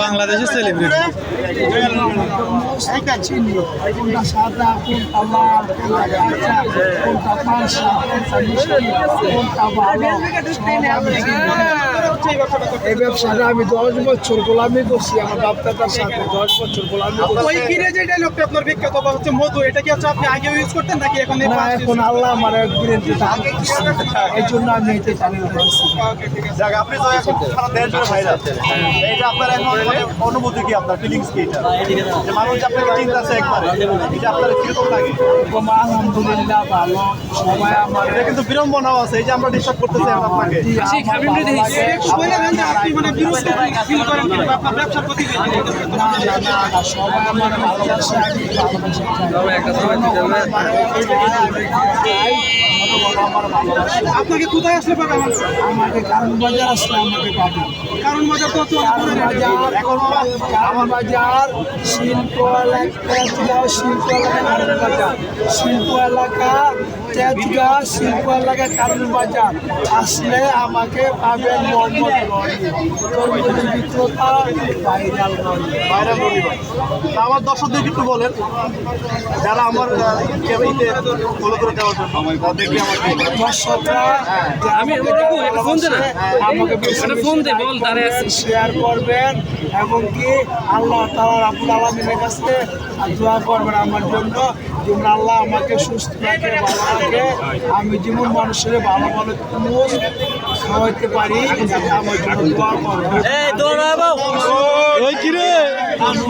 বাংলাদেশের সেলিব্রিটি। কোনটা সাদা, কোনটা লাল, কোনটা কাঁচা, কোনটা পাঁচা, কোনটা মিষ্টি, কোনটা ভালো, এই ব্যবসাটা আমি 10 বছর গোলামি করছি। আমার বাপদাদার সাথে 10 বছর গোলামি করছি। ওই কিনে যেটা লোকটা আপনার বিখ্যাত বা হচ্ছে মধু, এটা কি হচ্ছে আপনি আগে ইউজ করতেন নাকি এখন এই না, first use এখন আল্লাহ আমার গ্যারেন্টি এই জন্য আমি এটা চ্যানেল করেছি। ওকে, ঠিক আছে। যাক, আপনি তো এখন সারা দেশ জুড়ে ভাইরাল। এইটা আপনার এখন মানে অনুভূতি কি, আপনার ফিলিংস কি এটা? যে মানুষ যে আপনাকে চিন্তাছে একবারে, এটা আপনার কিরকম লাগে? এরকম আলহামদুলিল্লাহ ভালো, সবাই আমার এটা কিন্তু বিড়ম্বনাও আছে, এই যে আমরা ডিস্টার্ব করতেছি এখন আপনাকে। একটু বলে দেন যে আপনি মানে বিরক্ত feel করেন কিংবা আপনার ব্যবসার প্রতি সবাই আমার ভালোবাসে, আমি ভালোবাসি। আপনাকে কোথায় আসলে পাবে আমাকে কারণ বাজার আসলে আমাকে পাবে। কারণ মজা তো কারণ বাজার, কারণ বাজার শিল্প এলাকা, তেজগাঁও শিল্প এলাকা, কারণ বাজার শিল্প এলাকা, তেজগাঁও শিল্প এলাকা, কারণ বাজার আসলে আমাকে পাবেন মোহাম্মদ রনি, তরমুজ বিক্রেতা, ভাইরাল রনি। ভাইরাল রনি ভাই। তা আমার দর্শকদেরকে একটু বলেন, যারা আমার কেবিতে ফলো করে দেওয়ার জন্য তাদেরকে আমাকে দর্শকরা আমি একটা ফোন দে না, আমাকে একটা ফোন দে, বল তারে আছে। শেয়ার করবেন এবং কি আল্লাহ তাআলা রাব্বুল আলামিনের কাছে দোয়া করবেন আমার জন্য, যেমন আল্লাহ আমাকে সুস্থ রাখে, ভালো রাখে, আমি যেমন মানুষের ভালো ভালো তরমুজ খাওয়াইতে পারি, আমার জন্য দোয়া করবেন। এই দৌড়াবো ওই কিরে আমি